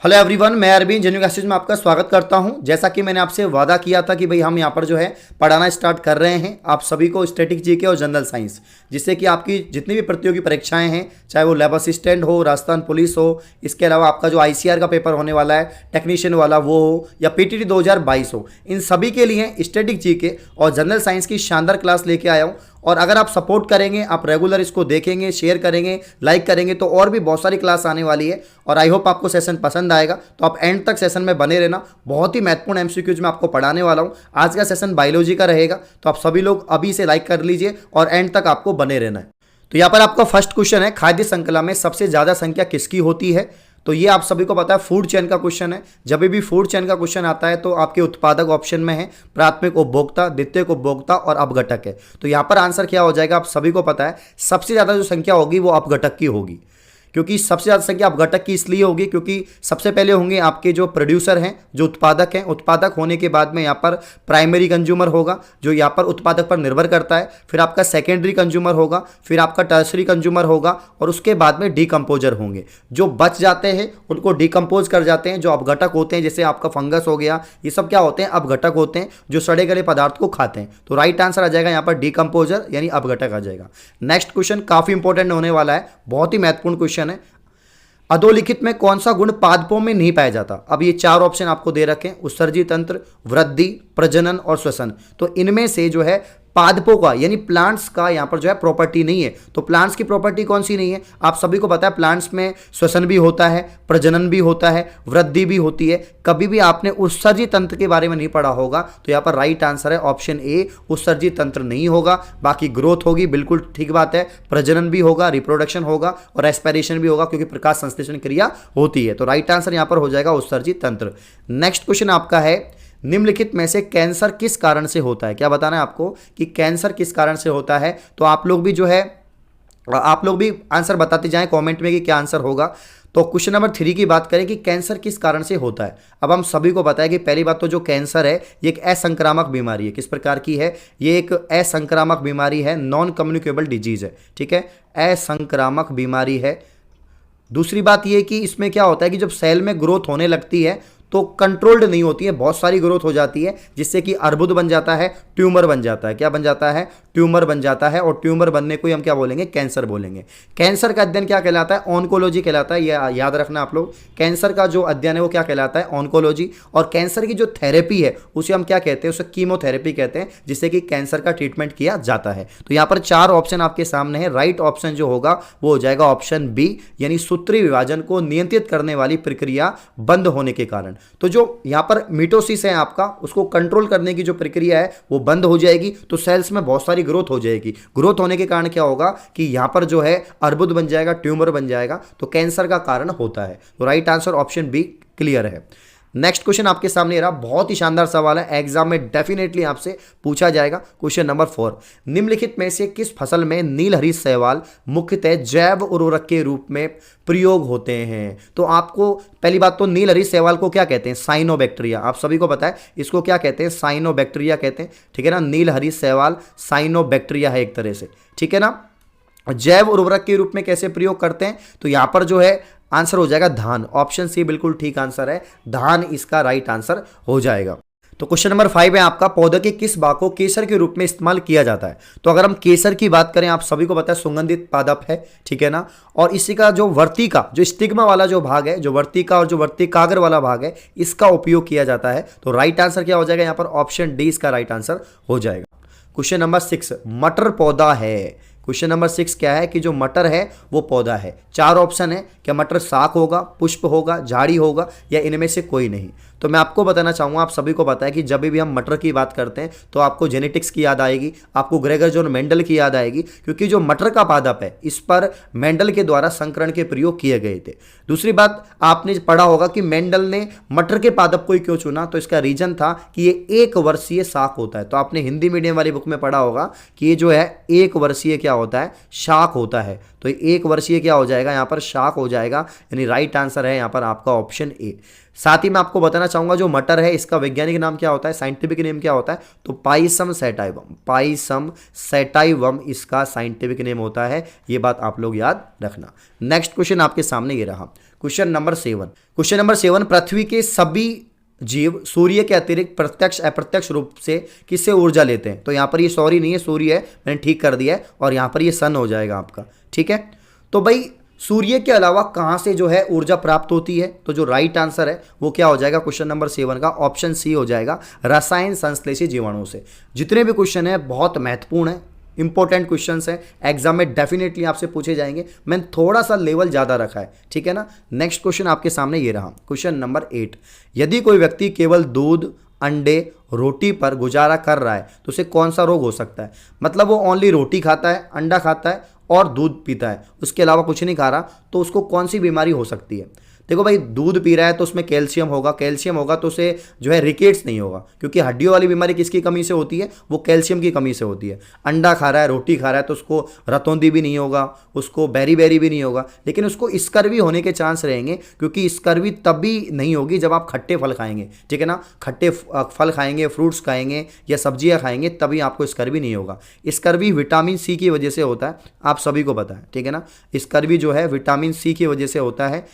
Hello everyone, मैं Arvind genuine classes में आपका स्वागत करता हूं। जैसा कि मैंने आपसे वादा किया था कि भाई हम यहां पर जो है पढ़ाना स्टार्ट कर रहे हैं आप सभी को स्टैटिक जीके और जनरल साइंस, जिससे कि आपकी जितनी भी प्रतियोगी परीक्षाएं हैं, चाहे वो लैब असिस्टेंट हो, राजस्थान पुलिस हो, इसके अलावा आपका जो आईसीआर का पेपर होने वाला है टेक्नीशियन वाला वो हो, या पीटीटी 2022 हो, इन सभी के लिए स्टैटिक जीके और जनरल साइंस की शानदार क्लास लेके आया हूँ। और अगर आप सपोर्ट करेंगे, आप रेगुलर इसको देखेंगे, शेयर करेंगे, लाइक करेंगे, तो और भी बहुत सारी क्लास आने वाली है। और आई होप आपको सेशन पसंद आएगा, तो आप एंड तक सेशन में बने रहना। बहुत ही महत्वपूर्ण एमसीक्यूज में आपको पढ़ाने वाला हूँ। आज का सेशन बायोलॉजी का रहेगा, तो आप सभी लोग अभी से लाइक कर लीजिए और एंड तक आपको बने रहना है। तो यहाँ पर आपका फर्स्ट क्वेश्चन है, खाद्य श्रृंखला में सबसे ज़्यादा संख्या किसकी होती है? तो ये आप सभी को पता है, फूड चेन का क्वेश्चन है। जब भी फूड चेन का क्वेश्चन आता है तो आपके उत्पादक ऑप्शन में है, प्राथमिक उपभोक्ता, द्वितीयक उपभोक्ता और अपघटक है। तो यहाँ पर आंसर क्या हो जाएगा, आप सभी को पता है, सबसे ज़्यादा जो संख्या होगी वो अपघटक की होगी। क्योंकि सबसे ज़्यादा संख्या अपघटक की इसलिए होगी क्योंकि सबसे पहले होंगे आपके जो प्रोड्यूसर हैं, जो उत्पादक हैं। उत्पादक होने के बाद में यहाँ पर प्राइमरी कंज्यूमर होगा, जो यहाँ पर उत्पादक पर निर्भर करता है। फिर आपका सेकेंडरी कंज्यूमर होगा, फिर आपका टर्सरी कंज्यूमर होगा, और उसके बाद में डीकम्पोजर होंगे। जो बच जाते हैं उनको डीकम्पोज कर जाते हैं। जो अपघटक होते हैं, जैसे आपका फंगस हो गया, ये सब क्या होते हैं, अपघटक होते हैं, जो सड़े गले पदार्थ को खाते हैं। तो राइट आंसर आ जाएगा यहाँ पर डीकम्पोजर यानी अपघटक आ जाएगा। नेक्स्ट क्वेश्चन काफ़ी इंपॉर्टेंट होने वाला है, बहुत ही महत्वपूर्ण क्वेश्चन है। अधोलिखित में कौन सा गुण पादपों में नहीं पाया जाता? अब ये चार ऑप्शन आपको दे रखे हैं, उत्सर्जी तंत्र, वृद्धि, प्रजनन और श्वसन। तो इनमें से जो है पादपों का यानी प्लांट्स का यहाँ पर जो है प्रॉपर्टी नहीं है। तो प्लांट्स की प्रॉपर्टी कौन सी नहीं है? आप सभी को पता है, प्लांट्स में श्वसन भी होता है, प्रजनन भी होता है, वृद्धि भी होती है। कभी भी आपने उत्सर्जी तंत्र के बारे में नहीं पढ़ा होगा, तो यहाँ पर राइट आंसर है ऑप्शन ए, उत्सर्जी तंत्र नहीं होगा। बाकी ग्रोथ होगी, बिल्कुल ठीक बात है, प्रजनन भी होगा, रिप्रोडक्शन होगा और एस्पिरेशन भी होगा, क्योंकि प्रकाश संश्लेषण क्रिया होती है। तो राइट आंसर यहाँ पर हो जाएगा उत्सर्जी तंत्र। नेक्स्ट क्वेश्चन आपका है, निम्नलिखित में से कैंसर किस कारण से होता है? क्या बताना है आपको कि कैंसर किस कारण से होता है? तो आप लोग भी जो है, आप लोग भी आंसर बताते जाएं कमेंट में कि क्या आंसर होगा। तो क्वेश्चन नंबर 3 की बात करें कि कैंसर किस कारण से होता है। अब हम सभी को पता है कि पहली बात तो जो कैंसर है ये एक असंक्रामक बीमारी है। किस प्रकार की है? ये एक असंक्रामक बीमारी है, नॉन कम्युनिकेबल डिजीज है। ठीक है, असंक्रामक बीमारी है। दूसरी बात ये कि इसमें क्या होता है कि जब सेल में ग्रोथ होने लगती है तो कंट्रोल्ड नहीं होती है, बहुत सारी ग्रोथ हो जाती है, जिससे कि अर्बुद बन जाता है, ट्यूमर बन जाता है। क्या बन जाता है? ट्यूमर बन जाता है। और ट्यूमर बनने को ही हम क्या बोलेंगे? कैंसर बोलेंगे। कैंसर का अध्ययन क्या कहलाता है? ऑन्कोलॉजी कहलाता है। ये याद रखना आप लोग, कैंसर का जो अध्ययन है वो क्या कहलाता है? ऑन्कोलॉजी। और कैंसर की जो थेरेपी है उसे हम क्या कहते हैं? उसे कीमोथेरेपी कहते हैं, जिससे कि कैंसर का ट्रीटमेंट किया जाता है। तो यहाँ पर 4 ऑप्शन आपके सामने है। राइट ऑप्शन जो होगा वो हो जाएगा ऑप्शन बी, यानी सूत्री विभाजन को नियंत्रित करने वाली प्रक्रिया बंद होने के कारण। तो जो यहां पर मिटोसिस है आपका, उसको कंट्रोल करने की जो प्रक्रिया है वो बंद हो जाएगी, तो सेल्स में बहुत सारी ग्रोथ हो जाएगी। ग्रोथ होने के कारण क्या होगा कि यहां पर जो है अर्बुद बन जाएगा, ट्यूमर बन जाएगा, तो कैंसर का कारण होता है। तो right answer option B clear है। नेक्स्ट क्वेश्चन आपके सामने रहा, बहुत ही शानदार सवाल है, एग्जाम में डेफिनेटली आपसे पूछा जाएगा। क्वेश्चन नंबर 4, निम्नलिखित में से किस फसल में नीलहरी शैवाल मुख्यतः जैव उर्वरक के रूप में प्रयोग होते हैं? तो आपको पहली बात तो नीलहरी शैवाल को क्या कहते हैं? साइनोबैक्टीरिया। आप सभी को पता है इसको क्या कहते हैं? साइनोबैक्टीरिया कहते हैं। ठीक है ना, नीलहरी शैवाल साइनोबैक्टीरिया है एक तरह से। ठीक है ना। जैव उर्वरक के रूप में कैसे प्रयोग करते हैं? तो यहां पर जो है आंसर हो जाएगा धान। ऑप्शन सी बिल्कुल ठीक आंसर है, धान इसका राइट आंसर हो जाएगा। तो क्वेश्चन नंबर 5 है आपका, पौधे के किस भाग को केसर के रूप में इस्तेमाल किया जाता है? तो अगर हम केसर की बात करें, आप सभी को पता है सुगंधित पादप है। ठीक है ना। और इसी का जो वर्तिका, जो स्टिग्मा वाला जो भाग है, जो वर्तिका और जो वर्तिकाग्र वाला भाग है, इसका उपयोग किया जाता है। तो राइट आंसर क्या हो जाएगा यहाँ पर? ऑप्शन डी इसका राइट आंसर हो जाएगा। क्वेश्चन नंबर 6, मटर पौधा है। क्वेश्चन नंबर 6 क्या है कि जो मटर है वो पौधा है। 4 ऑप्शन है, क्या मटर शाक होगा, पुष्प होगा, झाड़ी होगा, या इनमें से कोई नहीं? तो मैं आपको बताना चाहूँगा, आप सभी को पता है कि जब भी हम मटर की बात करते हैं तो आपको जेनेटिक्स की याद आएगी, आपको ग्रेगर जॉन मेंडल की याद आएगी, क्योंकि जो मटर का पादप है इस पर मेंडल के द्वारा संकरण के प्रयोग किए गए थे। दूसरी बात, आपने पढ़ा होगा कि मेंडल ने मटर के पादप को ही क्यों चुना? तो इसका रीजन था कि ये 1 वर्षीय शाक होता है। तो आपने हिंदी मीडियम वाली बुक में पढ़ा होगा कि ये जो है 1 वर्षीय क्या होता है? शाक होता है। तो 1 वर्षीय क्या हो जाएगा यहाँ पर, शाक हो जाएगा, यानी राइट आंसर है यहाँ पर आपका ऑप्शन ए। साथ ही मैं आपको बताना चाहूंगा जो मटर है इसका वैज्ञानिक नाम क्या होता है, साइंटिफिक नेम क्या होता है, तो पाइसम सैटाइवम, पाइसम सैटाइवम इसका साइंटिफिक नेम होता है। ये बात आप लोग याद रखना। नेक्स्ट क्वेश्चन आपके सामने ये रहा, क्वेश्चन नंबर 7। क्वेश्चन नंबर 7, पृथ्वी के सभी जीव सूर्य के अतिरिक्त प्रत्यक्ष अप्रत्यक्ष रूप से किससे ऊर्जा लेते हैं, तो यहाँ पर ये सॉरी नहीं है, सूर्य है, मैंने ठीक कर दिया है, और यहाँ पर ये सन हो जाएगा आपका, ठीक है। तो भाई सूर्य के अलावा कहाँ से जो है ऊर्जा प्राप्त होती है, तो जो राइट आंसर है वो क्या हो जाएगा क्वेश्चन नंबर 7 का, ऑप्शन सी हो जाएगा, रसायन संश्लेषी जीवाणु से। जितने भी क्वेश्चन है बहुत महत्वपूर्ण है, इंपॉर्टेंट क्वेश्चंस हैं, एग्जाम में डेफिनेटली आपसे पूछे जाएंगे, मैंने थोड़ा सा लेवल ज़्यादा रखा है, ठीक है ना। नेक्स्ट क्वेश्चन आपके सामने ये रहा, क्वेश्चन नंबर 8। यदि कोई व्यक्ति केवल दूध, अंडे, रोटी पर गुजारा कर रहा है तो उसे कौन सा रोग हो सकता है, मतलब वो ओनली रोटी खाता है, अंडा खाता है और दूध पीता है, उसके अलावा कुछ नहीं खा रहा, तो उसको कौन सी बीमारी हो सकती है। देखो भाई, दूध पी रहा है तो उसमें कैल्शियम होगा, कैल्शियम होगा तो उसे जो है रिकेट्स नहीं होगा, क्योंकि हड्डियों वाली बीमारी किसकी कमी से होती है, वो कैल्शियम की कमी से होती है। अंडा खा रहा है, रोटी खा रहा है तो उसको रतौंधी भी नहीं होगा, उसको बेरी बेरी भी नहीं होगा, लेकिन उसको स्कर्वी होने के चांस रहेंगे, क्योंकि स्कर्वी तब भी नहीं होगी जब आप खट्टे फल खाएंगे, ठीक है ना। खट्टे फल खाएंगे, फ्रूट्स खाएंगे या सब्जियां खाएंगे, तभी आपको स्कर्वी नहीं होगा। स्कर्वी विटामिन सी की वजह से होता है, आप सभी को पता है, ठीक है ना। स्कर्वी जो है विटामिन सी की वजह से होता है,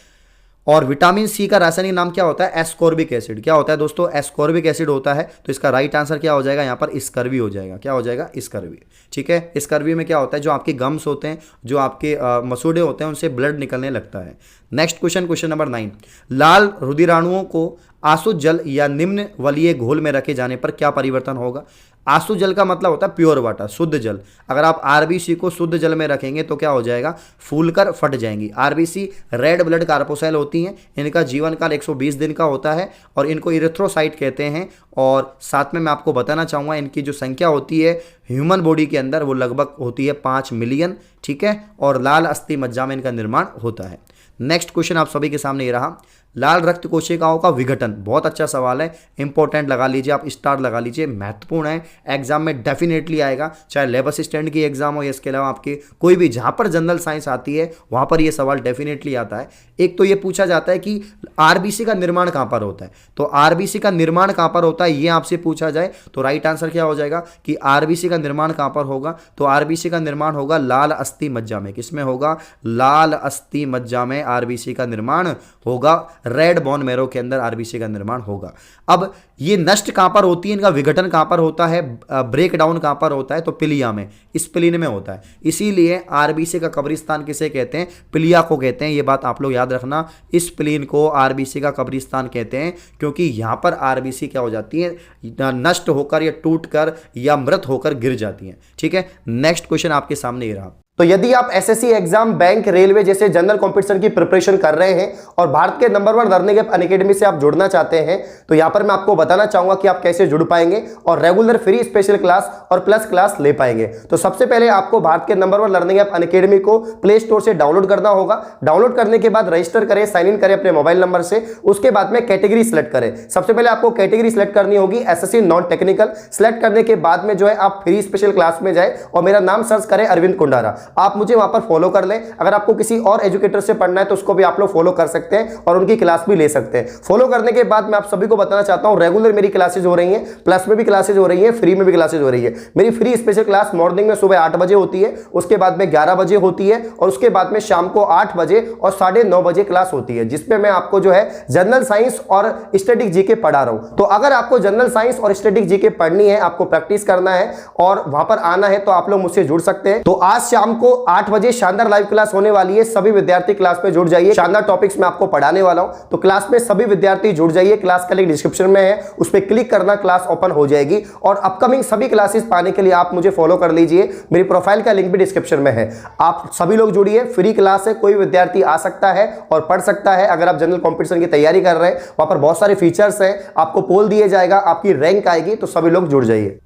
और विटामिन सी का रासायनिक नाम क्या होता है, एस्कॉर्बिक एसिड। क्या होता है दोस्तों, एस्कॉर्बिक एसिड होता है। तो इसका राइट आंसर क्या हो जाएगा यहाँ पर, स्कर्वी हो जाएगा। क्या हो जाएगा, स्कर्वी, ठीक है। स्कर्वी में क्या होता है, जो आपके गम्स होते हैं, जो आपके मसूड़े होते हैं, उनसे ब्लड निकलने लगता है। Next question, question number 9। लाल रुधिराणुओं को आसुत जल या निम्न वलीय घोल में रखे जाने पर क्या परिवर्तन होगा। आसुत जल का मतलब होता है प्योर वाटर, शुद्ध जल। अगर आप आरबीसी को शुद्ध जल में रखेंगे तो क्या हो जाएगा, फूलकर फट जाएंगी। आरबीसी रेड ब्लड कार्पोसेल होती हैं, इनका जीवन काल 120 दिन का होता है और इनको इरिथ्रोसाइट कहते हैं। और साथ में मैं आपको बताना चाहूँगा इनकी जो संख्या होती है ह्यूमन बॉडी के अंदर वो लगभग होती है 5 मिलियन, ठीक है। और लाल अस्थि मज्जा में इनका निर्माण होता है। नेक्स्ट क्वेश्चन आप सभी के सामने ये रहा, लाल रक्त कोशिकाओं का विघटन। बहुत अच्छा सवाल है, इंपॉर्टेंट लगा लीजिए, आप स्टार लगा लीजिए, महत्वपूर्ण है, एग्जाम में डेफिनेटली आएगा, चाहे लैब असिस्टेंट की एग्जाम हो या इसके अलावा आपके कोई भी जहां पर जनरल साइंस आती है वहां पर यह सवाल डेफिनेटली आता है। एक तो ये पूछा जाता है कि आरबीसी का निर्माण कहां पर होता है, तो आरबीसी का निर्माण कहां पर होता है ये आपसे पूछा जाए तो राइट आंसर क्या हो जाएगा कि आरबीसी का निर्माण कहां पर होगा, तो आरबीसी का निर्माण होगा लाल अस्थि मज्जा में। किसमें होगा, लाल अस्थि मज्जा में आरबीसी का निर्माण होगा, रेड बोन मैरो के अंदर आरबीसी का निर्माण होगा। अब ये नष्ट कहां पर होती है, इनका विघटन कहां पर होता है, ब्रेक डाउन कहां पर होता है, तो पिलिया में, स्प्लीन में होता है। इसीलिए आरबीसी का कब्रिस्तान किसे कहते हैं, पिलिया को कहते हैं। ये बात आप लोग याद रखना, स्प्लीन को आरबीसी का कब्रिस्तान कहते हैं, क्योंकि यहां पर आरबीसी क्या हो जाती है, नष्ट होकर या टूटकर या मृत होकर गिर जाती हैं, ठीक है। नेक्स्ट क्वेश्चन आपके सामने ये रहा, तो यदि आप एसएससी एग्जाम, बैंक, रेलवे जैसे जनरल कंपटीशन की प्रिपरेशन कर रहे हैं और भारत के नंबर 1 लर्निंग ऐप अनअकैडमी से आप जुड़ना चाहते हैं, तो यहां पर मैं आपको बताना चाहूंगा कि आप कैसे जुड़ पाएंगे और रेगुलर फ्री स्पेशल क्लास और प्लस क्लास ले पाएंगे। तो सबसे पहले आपको भारत के नंबर 1 लर्निंग ऐप अनअकैडमी को प्ले स्टोर से डाउनलोड करना होगा। डाउनलोड करने के बाद रजिस्टर करें, साइन इन करें अपने मोबाइल नंबर से। उसके बाद में कैटेगरी सिलेक्ट करें। सबसे पहले आपको कैटेगरी सिलेक्ट करनी होगी एसएससी नॉन टेक्निकल। सिलेक्ट करने के बाद में जो है आप फ्री स्पेशल क्लास में जाए और मेरा नाम सर्च करें अरविंद कुंडारा, आप मुझे वहां पर फॉलो कर लें। अगर आपको किसी और एजुकेटर से पढ़ना है तो उसको भी आप लोग फॉलो कर सकते हैं और उनकी क्लास भी ले सकते हैं। फॉलो करने के बाद मैं आप सभी को बताना चाहता हूं, रेगुलर मेरी क्लासेज हो रही हैं, प्लस में भी क्लासेज हो रही हैं, फ्री में भी क्लासेज हो रही है। मेरी फ्री स्पेशल क्लास मॉर्निंग में सुबह 8 बजे होती है, उसके बाद में 11 बजे होती है और उसके बाद में शाम को 8 बजे और 9:30 बजे क्लास होती है, जिसमें मैं आपको जो है जनरल साइंस और स्टैटिक जीके पढ़ा रहा हूं। तो अगर आपको जनरल साइंस और स्टैटिक जीके पढ़नी है, आपको प्रैक्टिस करना है और वहां पर आना है, तो आप लोग मुझसे जुड़ सकते हैं। तो आज शाम को 8 बजे शानदार लाइव क्लास होने वाली है, सभी विद्यार्थी क्लास में जुड़ जाइए। शानदार टॉपिक्स में आपको पढ़ाने वाला हूं, तो क्लास में सभी विद्यार्थी जुड़ जाइए। क्लास का लिंक डिस्क्रिप्शन में है, उस पर क्लिक करना, क्लास ओपन हो जाएगी। और अपकमिंग सभी क्लासेस पाने के लिए आप मुझे फॉलो कर लीजिए, मेरी प्रोफाइल का लिंक भी डिस्क्रिप्शन में है। आप सभी लोग जुड़िए, फ्री क्लास है, कोई विद्यार्थी आ सकता है और पढ़ सकता है। अगर आप जनरल कॉम्पिटिशन की तैयारी कर रहे हैं, वहां पर बहुत सारे फीचर्स हैं, आपको पोल दिए जाएगा, आपकी रैंक आएगी, तो सभी लोग जुड़ जाइए।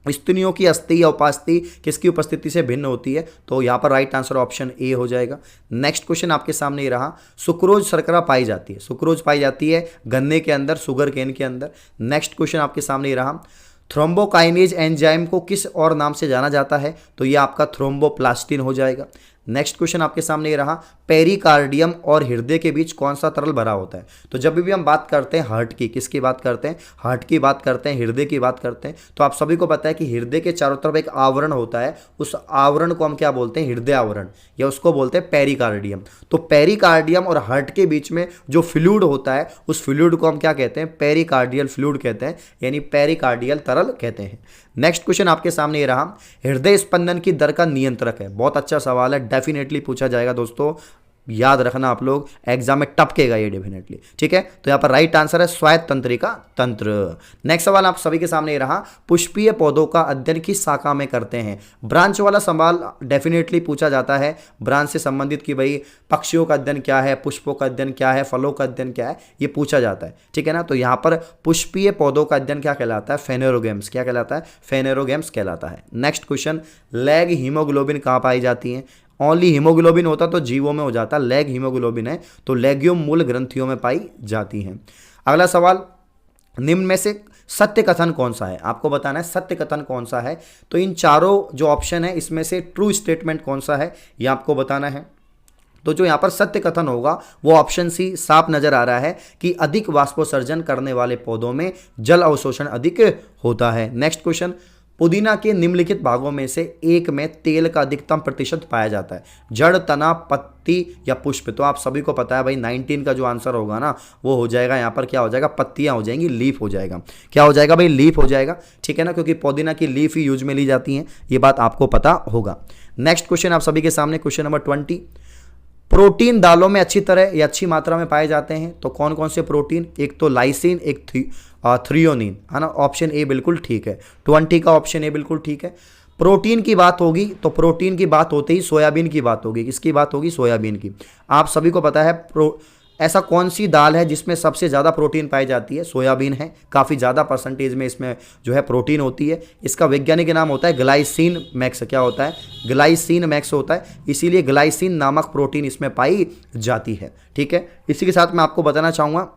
स्तनियों की अस्थि या उपास्थि किसकी उपस्थिति से भिन्न होती है, तो यहां पर राइट आंसर ऑप्शन ए हो जाएगा। नेक्स्ट क्वेश्चन आपके सामने ये रहा, सुक्रोज शर्करा पाई जाती है, सुक्रोज पाई जाती है गन्ने के अंदर, शुगर केन के अंदर। नेक्स्ट क्वेश्चन आपके सामने ये रहा, थ्रोम्बोकाइनेज एंजाइम को किस और नाम से जाना जाता है, तो ये आपका थ्रोम्बोप्लास्टिन हो जाएगा। नेक्स्ट क्वेश्चन आपके सामने ये रहा, पेरिकार्डियम और हृदय के बीच कौन सा तरल भरा होता है। तो जब भी हम बात करते हैं हार्ट की, किसकी बात करते हैं, हार्ट की बात करते हैं, हृदय की बात करते हैं, तो आप सभी को पता है कि हृदय के चारों तरफ एक आवरण होता है, उस आवरण को हम क्या बोलते हैं, हृदय आवरण, या उसको बोलते हैं पेरिकार्डियम। तो पेरिकार्डियम और हार्ट के बीच में जो फ्लूइड होता है, उस फ्लूइड को हम क्या कहते हैं, पेरिकार्डियल फ्लूइड कहते हैं, यानी पेरिकार्डियल तरल कहते हैं। नेक्स्ट क्वेश्चन आपके सामने ये रहा, हृदय स्पंदन की दर का नियंत्रक है। बहुत अच्छा सवाल है, डेफिनेटली पूछा जाएगा दोस्तों, याद रखना आप लोग, एग्जाम में टपकेगा ये डेफिनेटली, ठीक है। तो यहां पर राइट आंसर है स्वायत्त तंत्रिका तंत्र। नेक्स्ट सवाल आप सभी के सामने ये रहा, पुष्पीय पौधों का अध्ययन किस शाखा में करते हैं। ब्रांच वाला सवाल डेफिनेटली पूछा जाता है, ब्रांच से संबंधित कि भाई पक्षियों का अध्ययन क्या है, पुष्पों का अध्ययन क्या है, फलों का अध्ययन क्या है, ये पूछा जाता है, ठीक है ना। तो यहां पर पुष्पीय पौधों का अध्ययन क्या कहलाता है, फेनेरोगेम्स, क्या कहलाता है, फेनेरोगेम्स कहलाता है। नेक्स्ट क्वेश्चन, लैग हीमोग्लोबिन कहां पाई जाती है। ओनली हीमोग्लोबिन होता तो जीवों में हो जाता, लैग हीमोग्लोबिन है तो लेग्यूम मूल ग्रंथियों में पाई जाती हैं। अगला सवाल, निम्न में से सत्य कथन कौन सा है, आपको बताना है सत्य कथन कौन सा है। तो इन चारों जो ऑप्शन है इसमें से ट्रू स्टेटमेंट कौन सा है ये आपको बताना है। तो जो यहाँ पर सत्य कथन होगा वो ऑप्शन सी साफ नजर आ रहा है कि अधिक वाष्पोत्सर्जन करने वाले पौधों में जल अवशोषण अधिक होता है। नेक्स्ट क्वेश्चन, पुदीना के निम्नलिखित भागों में से एक में तेल का अधिकतम प्रतिशत पाया जाता है, जड़, तना, पत्ती या पुष्प। तो आप सभी को पता है भाई 19 का जो आंसर होगा ना वो हो जाएगा, यहाँ पर क्या हो जाएगा, पत्तियां हो जाएंगी, लीफ हो जाएगा। क्या हो जाएगा भाई, लीफ हो जाएगा, ठीक है ना, क्योंकि पुदीना की लीफ ही यूज में ली जाती है, ये बात आपको पता होगा। नेक्स्ट क्वेश्चन आप सभी के सामने, क्वेश्चन नंबर 20, प्रोटीन दालों में अच्छी तरह या अच्छी मात्रा में पाए जाते हैं। तो कौन कौन से प्रोटीन, एक तो लाइसिन, एक थ्रियोनिन, है ना, ऑप्शन ए बिल्कुल ठीक है, 20 का ऑप्शन ए बिल्कुल ठीक है। प्रोटीन की बात होगी तो प्रोटीन की बात होते ही सोयाबीन की बात होगी, किसकी बात होगी, सोयाबीन की। आप सभी को पता है ऐसा कौन सी दाल है जिसमें सबसे ज़्यादा प्रोटीन पाई जाती है, सोयाबीन है, काफ़ी ज़्यादा परसेंटेज में इसमें जो है प्रोटीन होती है। इसका वैज्ञानिक नाम होता है ग्लाइसिन मैक्स, क्या होता है, ग्लाइसिन मैक्स होता है, इसीलिए ग्लाइसिन नामक प्रोटीन इसमें पाई जाती है, ठीक है। इसी के साथ मैं आपको बताना चाहूँगा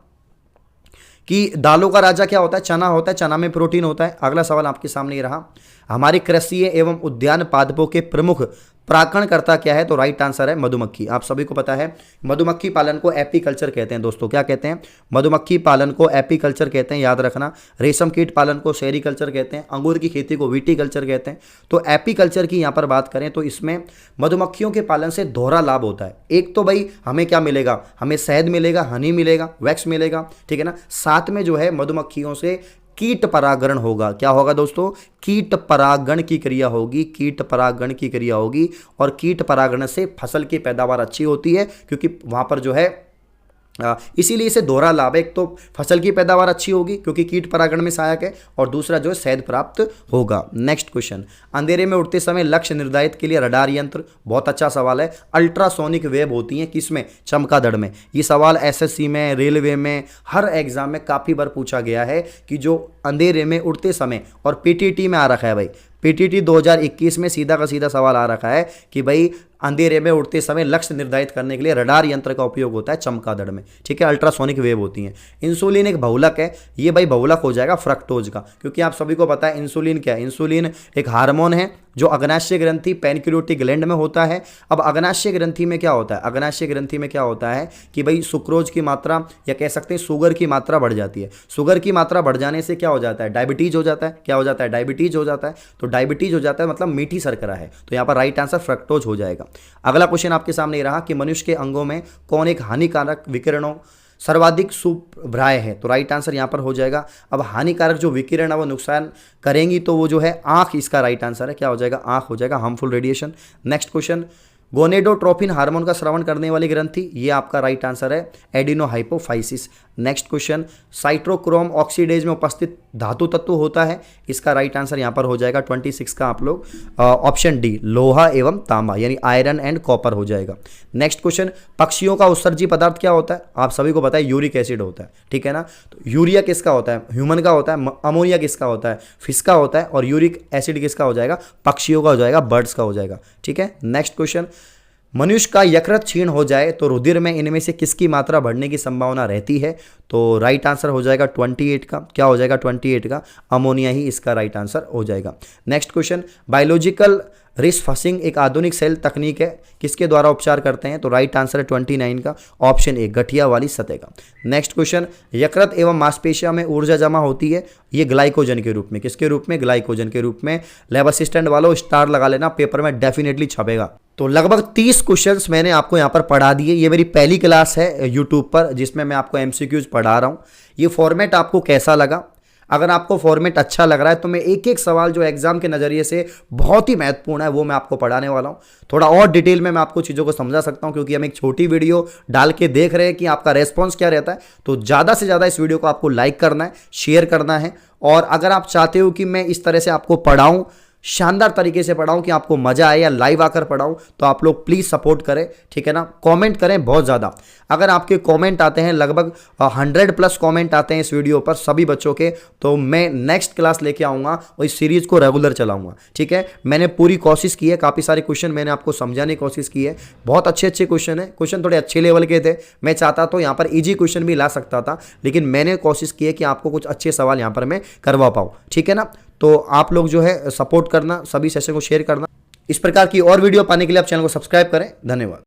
कि दालों का राजा क्या होता है, चना होता है, चना में प्रोटीन होता है। अगला सवाल आपके सामने ये रहा, हमारी कृषि एवं उद्यान पादपों के प्रमुख परागणकर्ता क्या है। तो राइट आंसर है मधुमक्खी। आप सभी को पता है मधुमक्खी पालन को एपीकल्चर कहते हैं दोस्तों, क्या कहते हैं, मधुमक्खी पालन को एपीकल्चर कहते हैं, याद रखना। रेशम कीट पालन को सेरीकल्चर कहते हैं, अंगूर की खेती को विटीकल्चर कहते हैं। तो एपीकल्चर की यहाँ पर बात करें तो इसमें मधुमक्खियों के पालन से दोहरा लाभ होता है। एक तो भाई हमें क्या मिलेगा, हमें शहद मिलेगा, हनी मिलेगा, वैक्स मिलेगा, ठीक है ना। साथ में जो है मधुमक्खियों से कीट परागण होगा, क्या होगा दोस्तों, कीट परागण की क्रिया होगी, कीट परागण की क्रिया होगी। और कीट परागण से फसल की पैदावार अच्छी होती है, क्योंकि वहां पर जो है इसीलिए इसे दोहरा लाभ है। एक तो फसल की पैदावार अच्छी होगी क्योंकि कीट परागण में सहायक है, और दूसरा जो है शहद प्राप्त होगा। नेक्स्ट क्वेश्चन, अंधेरे में उड़ते समय लक्ष्य निर्धारित के लिए रडार यंत्र, बहुत अच्छा सवाल है। अल्ट्रासोनिक वेव होती है किसमें, चमगादड़ में। ये सवाल एसएससी में, रेलवे में, हर एग्जाम में काफ़ी बार पूछा गया है कि जो अंधेरे में उड़ते समय, और पीटीटी में आ रखा है भाई, पीटीटी 2021 में सीधा का सीधा सवाल आ रखा है कि भाई अंधेरे में उड़ते समय लक्ष्य निर्धारित करने के लिए रडार यंत्र का उपयोग होता है चमगादड़ में, ठीक है। अल्ट्रासोनिक वेव होती हैं। इंसुलिन एक बहुलक है, ये भाई बहुलक हो जाएगा फ्रक्टोज का, क्योंकि आप सभी को पता है इंसुलिन क्या है। इंसुलिन एक हार्मोन है जो अग्नाशय ग्रंथि पैनक्रियाटिक ग्लैंड में होता है। अब अग्नाशय ग्रंथि में क्या होता है, अग्नाशय ग्रंथि में क्या होता है कि भाई सुक्रोज की मात्रा, या कह सकते हैं शुगर की मात्रा बढ़ जाती है। शुगर की मात्रा बढ़ जाने से क्या हो जाता है, डायबिटीज हो जाता है। क्या हो जाता है, डायबिटीज हो जाता है। तो डायबिटीज हो जाता है मतलब मीठी शर्करा है, तो यहाँ पर राइट आंसर फ्रक्टोज हो जाएगा। अगला क्वेश्चन आपके सामने रहा कि मनुष्य के अंगों में कौन एक हानिकारक विकिरणों सर्वाधिक सुभ्राय है। तो राइट आंसर यहां पर हो जाएगा। अब हानिकारक जो विकिरण है वो नुकसान करेंगी तो वो जो है आंख, इसका राइट आंसर है, क्या हो जाएगा, आंख हो जाएगा, harmful radiation. Next question, gonadotropin hormone का स्रावन करने वाली ग्रंथि, ये आपका राइट आंसर है एडिनोहाइपोफाइसिस। नेक्स्ट क्वेश्चन, साइट्रोक्रोम ऑक्सीडेज में उपस्थित धातु तत्व होता है, इसका राइट आंसर यहां पर हो जाएगा 26 का आप लोग ऑप्शन डी, लोहा एवं तांबा, यानी आयरन एंड कॉपर हो जाएगा। नेक्स्ट क्वेश्चन, पक्षियों का उत्सर्जी पदार्थ क्या होता है। आप सभी को पता है यूरिक एसिड होता है, ठीक है ना। तो यूरिया किसका होता है, ह्यूमन का होता है। अमोनिया किसका होता है, फिश का होता है। और यूरिक एसिड किसका हो जाएगा, पक्षियों का हो जाएगा, बर्ड्स का हो जाएगा, ठीक है। नेक्स्ट क्वेश्चन, मनुष्य का यकृत क्षीण हो जाए तो रुधिर में इनमें से किसकी मात्रा बढ़ने की संभावना रहती है। तो राइट आंसर हो जाएगा 28 का, क्या हो जाएगा 28 का, अमोनिया ही इसका राइट आंसर हो जाएगा। Next question, biological wrist fussing एक आधुनिक सेल तकनीक है, किसके द्वारा उपचार करते हैं? तो राइट आंसर है 29 का ऑप्शन ए, गठिया वाली सतह का। नेक्स्ट क्वेश्चन, यकृत एवं मांसपेशियों में ऊर्जा जमा होती है, ये ग्लाइकोजन के रूप में। किसके रूप में? ग्लाइकोजन के रूप में। लैब असिस्टेंट वालों स्टार लगा लेना, पेपर में डेफिनेटली छपेगा। तो लगभग 30 क्वेश्चंस मैंने आपको यहाँ पर पढ़ा दिए। ये मेरी पहली क्लास है यूट्यूब पर जिसमें मैं आपको एमसीक्यूज पढ़ा रहा हूँ। ये फॉर्मेट आपको कैसा लगा? अगर आपको फॉर्मेट अच्छा लग रहा है तो मैं एक एक सवाल जो एग्जाम के नज़रिए से बहुत ही महत्वपूर्ण है वो मैं आपको पढ़ाने वाला हूँ। थोड़ा और डिटेल में मैं आपको चीज़ों को समझा सकता हूँ क्योंकि हम एक छोटी वीडियो डाल के देख रहे हैं कि आपका रेस्पॉन्स क्या रहता है। तो ज़्यादा से ज़्यादा इस वीडियो को आपको लाइक करना है, शेयर करना है। और अगर आप चाहते हो कि मैं इस तरह से आपको पढ़ाऊँ, शानदार तरीके से पढ़ाऊं कि आपको मजा आए या लाइव आकर पढ़ाऊं, तो आप लोग प्लीज सपोर्ट करें, ठीक है ना। कमेंट करें बहुत ज़्यादा। अगर आपके कमेंट आते हैं, लगभग 100+ कमेंट आते हैं इस वीडियो पर सभी बच्चों के, तो मैं नेक्स्ट क्लास लेके आऊँगा और इस सीरीज को रेगुलर चलाऊँगा, ठीक है। मैंने पूरी कोशिश की है, काफ़ी सारे क्वेश्चन मैंने आपको समझाने की कोशिश की है। बहुत अच्छे अच्छे क्वेश्चन है, क्वेश्चन थोड़े अच्छे लेवल के थे। मैं चाहता तो यहाँ पर ईजी क्वेश्चन भी ला सकता था, लेकिन मैंने कोशिश की है कि आपको कुछ अच्छे सवाल यहाँ पर मैं करवा पाऊँ, ठीक है ना। तो आप लोग जो है सपोर्ट करना, सभी सेशन को शेयर करना। इस प्रकार की और वीडियो पाने के लिए आप चैनल को सब्सक्राइब करें। धन्यवाद।